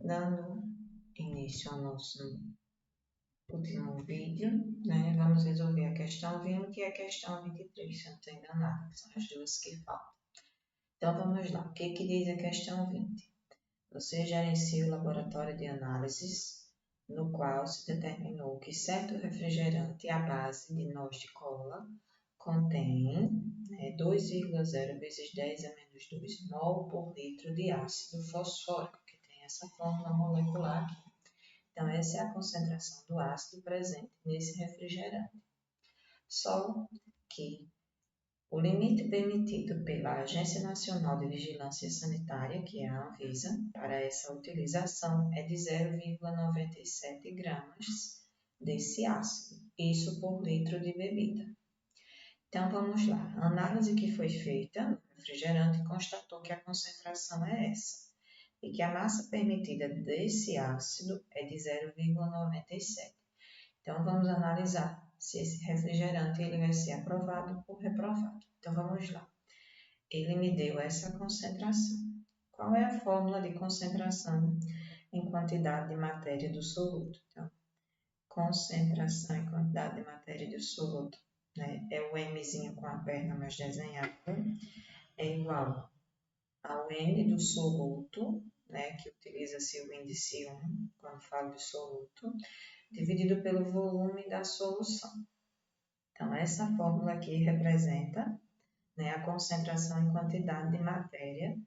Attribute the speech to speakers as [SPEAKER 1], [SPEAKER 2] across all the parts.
[SPEAKER 1] Dando início ao nosso último vídeo, né, vamos resolver a questão 20 e a questão 23, se eu não estou enganada, que são as duas que faltam. Então vamos lá, o que diz a questão 20? Você gerencia o laboratório de análises, no qual se determinou que certo refrigerante à base de noz de cola contém 2,0 vezes 10 a menos 2 mol por litro de ácido fosfórico, que tem essa fórmula molecular aqui. Então, essa é a concentração do ácido presente nesse refrigerante. Só que o limite permitido pela Agência Nacional de Vigilância Sanitária, que é a Anvisa, para essa utilização é de 0,97 gramas desse ácido, isso por litro de bebida. Então, vamos lá. A análise que foi feita no refrigerante constatou que a concentração é essa e que a massa permitida desse ácido é de 0,97. Então, vamos analisar se esse refrigerante ele vai ser aprovado ou reprovado. Então, vamos lá. Ele me deu essa concentração. Qual é a fórmula de concentração em quantidade de matéria do soluto? Então, concentração em quantidade de matéria do soluto, né? É o Mzinho com a perna mais desenhada, é igual ao N do soluto, né, que utiliza-se o índice 1 quando falo de soluto, dividido pelo volume da solução. Então, essa fórmula aqui representa, né, a concentração em quantidade de matéria,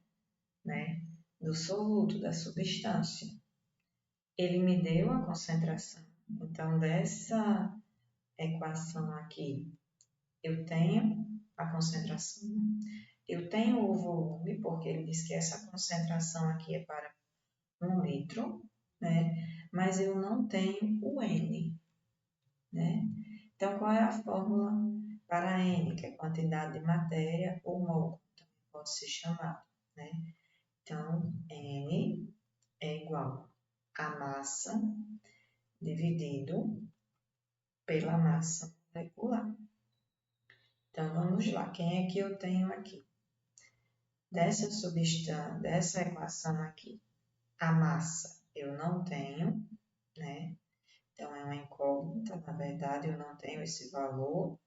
[SPEAKER 1] né, do soluto, da substância. Ele me deu a concentração. Então, dessa equação aqui, eu tenho a concentração, eu tenho o volume, porque ele diz que essa concentração aqui é para 1 litro, né? Mas eu não tenho o N, né? Então, qual é a fórmula para N, que é quantidade de matéria ou mol, também pode ser chamado, né? Então, N é igual a massa dividido pela massa molecular. Então, vamos lá. Quem é que eu tenho aqui? Dessa substância, dessa equação aqui, a massa eu não tenho, né? Então, é uma incógnita, na verdade, eu não tenho esse valor.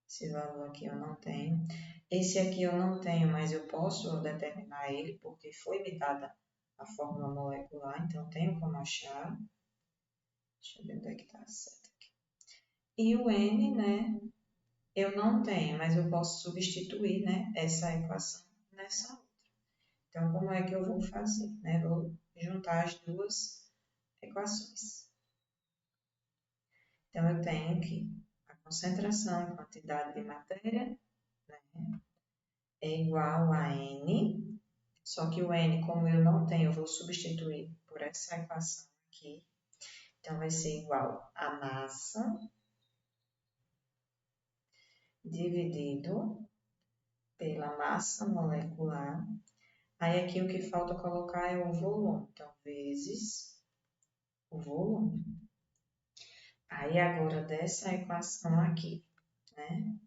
[SPEAKER 1] Esse valor aqui eu não tenho. Esse aqui eu não tenho, mas eu posso determinar ele, porque foi me dada a fórmula molecular, então tenho como achar. Deixa eu ver onde é que está certo aqui. E o N, né? Eu não tenho, mas eu posso substituir, né, essa equação nessa outra. Então, como é que eu vou fazer? Né? Vou juntar as duas equações. Então, eu tenho que a concentração em quantidade de matéria, né, é igual a N, só que o N, como eu não tenho, eu vou substituir por essa equação aqui. Então, vai ser igual a massa dividido pela massa molecular. Aí, aqui o que falta colocar é o volume. Então, vezes o volume. Aí, agora, dessa equação aqui, né?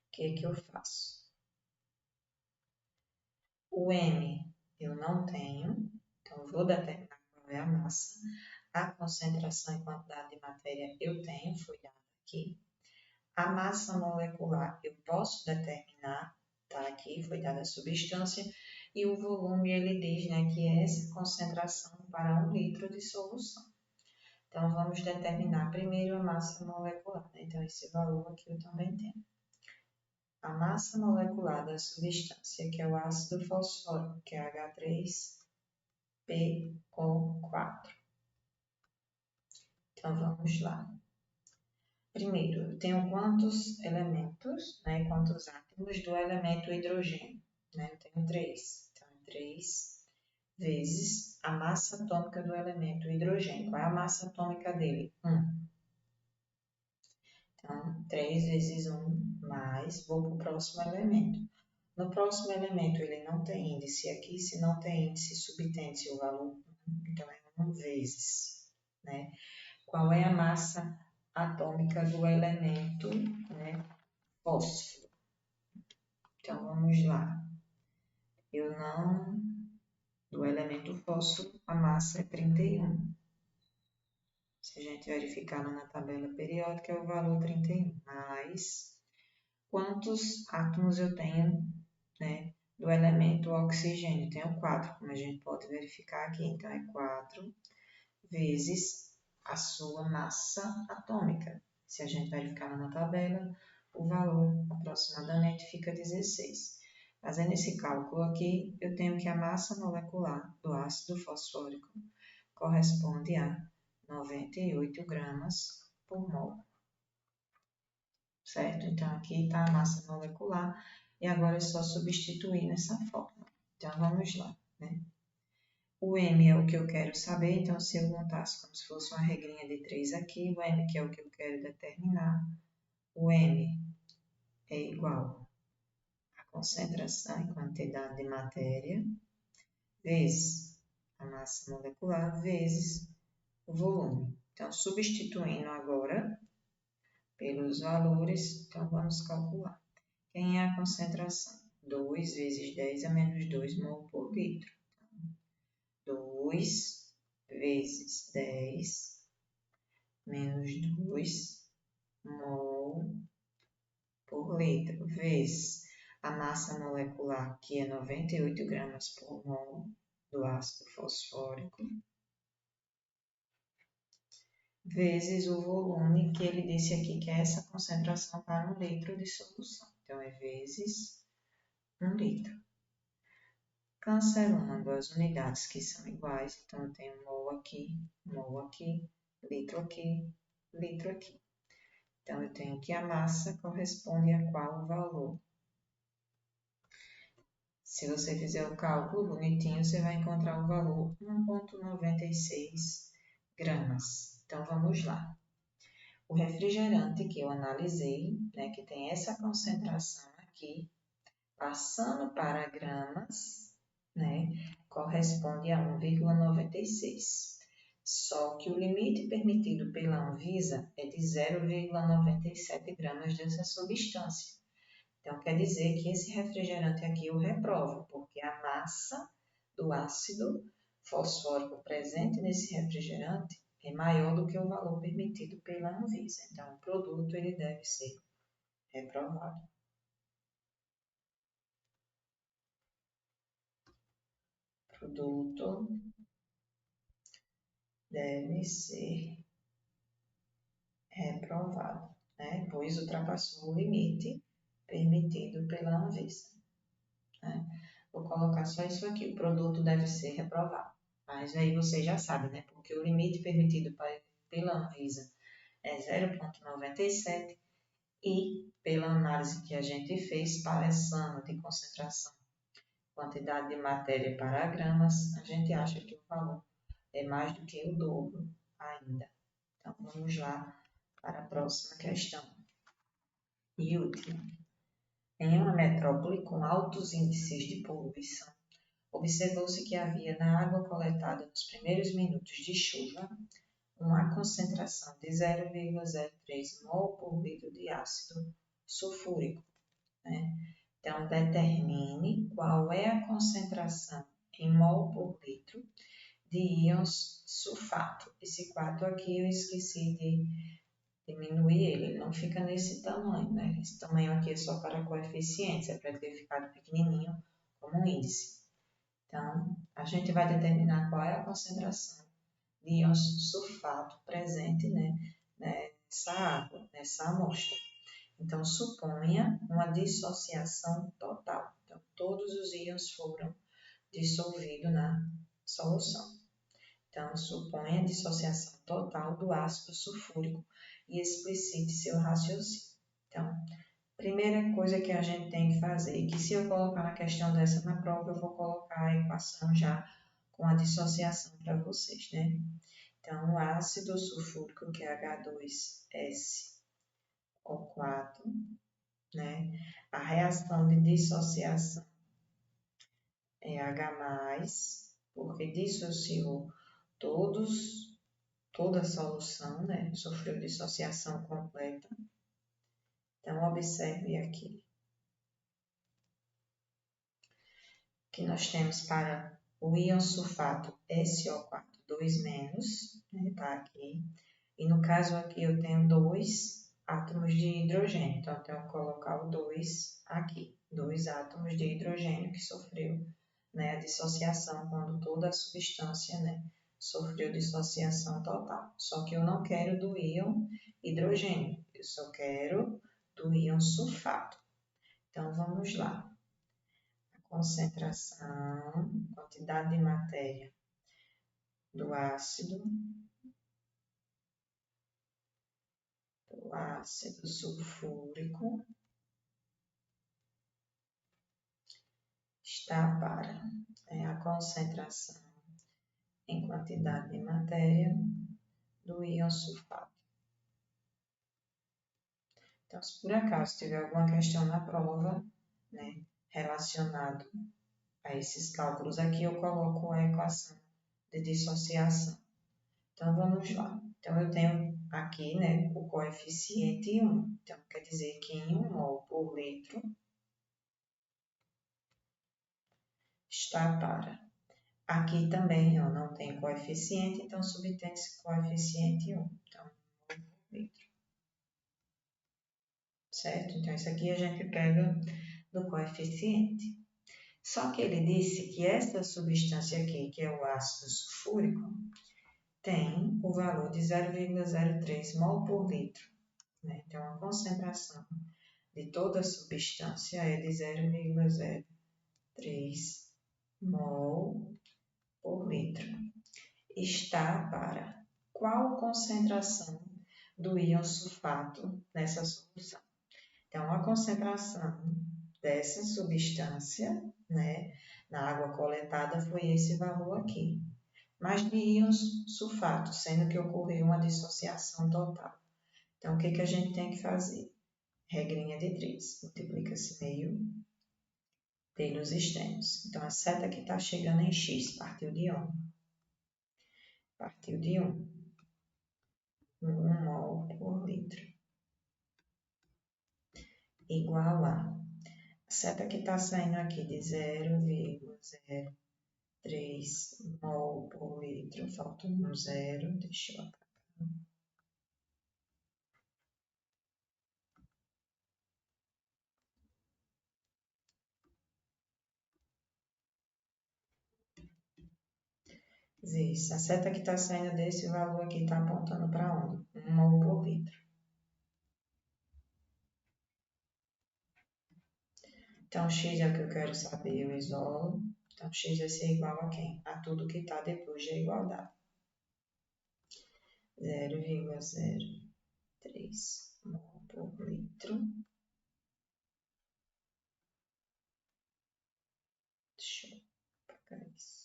[SPEAKER 1] O que eu faço? O M eu não tenho, então eu vou determinar qual é a massa. A concentração em quantidade de matéria eu tenho, foi dada aqui. A massa molecular eu posso determinar, tá aqui, foi dada a substância. E o volume, ele diz, né, que é essa concentração para 1 litro de solução. Então, vamos determinar primeiro a massa molecular, né? Então, esse valor aqui eu também tenho. A massa molecular da substância, que é o ácido fosfórico, que é H3PO4. Então, vamos lá. Primeiro, eu tenho quantos elementos, né, quantos átomos do elemento hidrogênio? Né? Eu tenho 3. Então, 3 vezes a massa atômica do elemento hidrogênio. Qual é a massa atômica dele? 1. Então, 3 vezes 1 mais, vou para o próximo elemento. No próximo elemento, ele não tem índice aqui. Se não tem índice, subtende-se o valor 1. Então, é 1 vezes, né? Qual é a massa atômica do elemento, né, fósforo? Então, vamos lá. do elemento fósforo, a massa é 31. Se a gente verificar lá na tabela periódica, é o valor 31. Mas, quantos átomos eu tenho, né, do elemento oxigênio? Tenho 4, como a gente pode verificar aqui. Então, é 4 vezes a sua massa atômica. Se a gente verificar lá na tabela, o valor aproximadamente fica 16. Fazendo esse cálculo aqui, eu tenho que a massa molecular do ácido fosfórico corresponde a 98 gramas por mol. Certo? Então, aqui está a massa molecular e agora é só substituir nessa fórmula. Então, vamos lá, né? O M é o que eu quero saber, então se eu montasse como se fosse uma regrinha de 3 aqui, o M que é o que eu quero determinar, o M é igual a concentração em quantidade de matéria vezes a massa molecular vezes o volume. Então, substituindo agora pelos valores, então vamos calcular. Quem é a concentração? 2 vezes 10 a menos 2 mol por litro. 2 vezes 10 menos 2 mol por litro, vezes a massa molecular, que é 98 gramas por mol do ácido fosfórico, vezes o volume, que ele disse aqui que é essa concentração para 1 litro de solução. Então, é vezes 1 litro. Cancelando as unidades que são iguais, então eu tenho mol aqui, litro aqui, litro aqui. Então, eu tenho que a massa corresponde a qual valor? Se você fizer o cálculo bonitinho, você vai encontrar o valor 1,96 gramas. Então, vamos lá. O refrigerante que eu analisei, né, que tem essa concentração aqui, passando para gramas, né, corresponde a 1,96. Só que o limite permitido pela Anvisa é de 0,97 gramas dessa substância. Então, quer dizer que esse refrigerante aqui eu reprovo, porque a massa do ácido fosfórico presente nesse refrigerante é maior do que o valor permitido pela Anvisa. Então, o produto ele deve ser reprovado. Produto deve ser reprovado, né? Pois ultrapassou o limite permitido pela Anvisa. Né? Vou colocar só isso aqui, o produto deve ser reprovado. Mas aí você já sabe, né? Porque o limite permitido pela Anvisa é 0,97 e pela análise que a gente fez, passando de concentração, quantidade de matéria para gramas, a gente acha que o valor é mais do que o dobro ainda. Então, vamos lá para a próxima questão. E última. Em uma metrópole com altos índices de poluição, observou-se que havia na água coletada nos primeiros minutos de chuva uma concentração de 0,03 mol por litro de ácido sulfúrico. Né? Então, determine qual é a concentração em mol por litro de íons sulfato. Esse 4 aqui eu esqueci de diminuir ele não fica nesse tamanho, né? Esse tamanho aqui é só para coeficientes, é para ele ter ficado pequenininho como um índice. Então, a gente vai determinar qual é a concentração de íons sulfato presente, né, nessa água, nessa amostra. Então, suponha uma dissociação total. Então, todos os íons foram dissolvidos na solução. Então, suponha a dissociação total do ácido sulfúrico e explicite seu raciocínio. Então, primeira coisa que a gente tem que fazer, que se eu colocar uma questão dessa na prova, eu vou colocar a equação já com a dissociação para vocês, né? Então, o ácido sulfúrico, que é H2SO4, né? A reação de dissociação é H+, porque dissociou toda a solução, né? Sofreu dissociação completa. Então, observe aqui. que nós temos para o íon sulfato SO4 2-, né, tá aqui. E no caso aqui eu tenho 2 átomos de hidrogênio, então eu tenho que colocar o 2 aqui, 2 átomos de hidrogênio que sofreu, né, a dissociação quando toda a substância, né, sofreu dissociação total. Só que eu não quero do íon hidrogênio, eu só quero do íon sulfato. Então vamos lá. A concentração, quantidade de matéria do ácido sulfúrico está para a concentração em quantidade de matéria do íon sulfato. Então, se por acaso tiver alguma questão na prova, né, relacionado a esses cálculos aqui, eu coloco a equação de dissociação. Então, vamos lá. Então, eu tenho aqui, né, o coeficiente 1. Então, quer dizer que em 1 mol por litro está para. Aqui também eu não tenho coeficiente, então subtém-se coeficiente 1. Então, 1 mol por litro. Certo? Então, isso aqui a gente pega do coeficiente. Só que ele disse que essa substância aqui, que é o ácido sulfúrico, tem o valor de 0,03 mol por litro. Né? Então, a concentração de toda a substância é de 0,03 mol por litro. Está para qual concentração do íon sulfato nessa solução? Então, a concentração dessa substância, né, na água coletada foi esse valor aqui. Mas de íons sulfato, sendo que ocorreu uma dissociação total. Então, o que a gente tem que fazer? Regrinha de 3. Multiplica-se meio pelos extremos. Então, a seta que está chegando em x partiu de 1. Partiu de 1. 1 mol por litro. Igual a seta que está saindo aqui de 0,03 mol por litro. Falta um zero. Deixa eu apagar. Vezes. A seta que está saindo desse valor aqui está apontando para onde? 1 mol por litro. Então, x é o que eu quero saber, eu isolo. Então, x vai ser igual a quem? A tudo que está depois da igualdade. 0,03 mol por litro. Deixa eu apagar isso.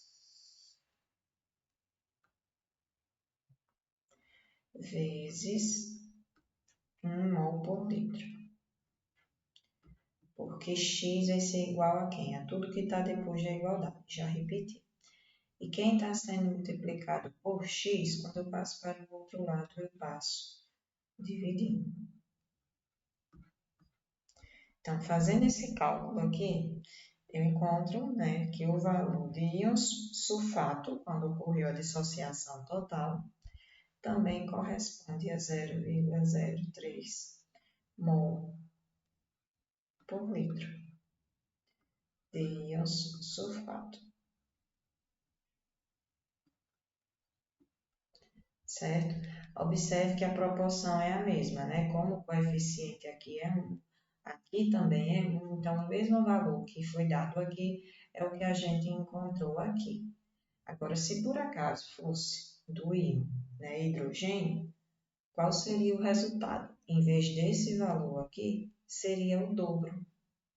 [SPEAKER 1] Vezes 1 mol por litro. Porque x vai ser igual a quem? A tudo que está depois da igualdade. Já repeti. E quem está sendo multiplicado por x, quando eu passo para o outro lado, eu passo dividindo. Então, fazendo esse cálculo aqui, eu encontro, né, que o valor de íons sulfato, quando ocorreu a dissociação total, também corresponde a 0,03 mol por litro de íons sulfato. Certo? Observe que a proporção é a mesma, né? Como o coeficiente aqui é 1, aqui também é 1, então o mesmo valor que foi dado aqui é o que a gente encontrou aqui. Agora, se por acaso fosse do íon, né, hidrogênio, qual seria o resultado? Em vez desse valor aqui, seria o dobro,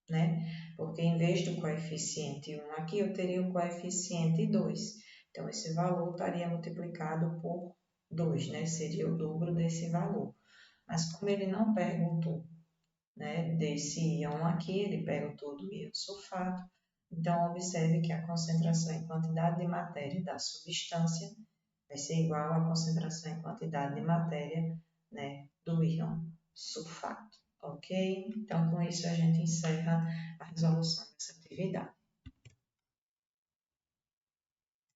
[SPEAKER 1] né? Porque em vez do coeficiente 1 aqui, eu teria o coeficiente 2. Então, esse valor estaria multiplicado por 2, né? Seria o dobro desse valor. Mas como ele não perguntou, né, desse íon aqui, ele perguntou do íon sulfato. Então, observe que a concentração em quantidade de matéria da substância vai ser igual à concentração em quantidade de matéria, né, do íon sulfato. Ok? Então, com isso, a gente encerra a resolução dessa atividade.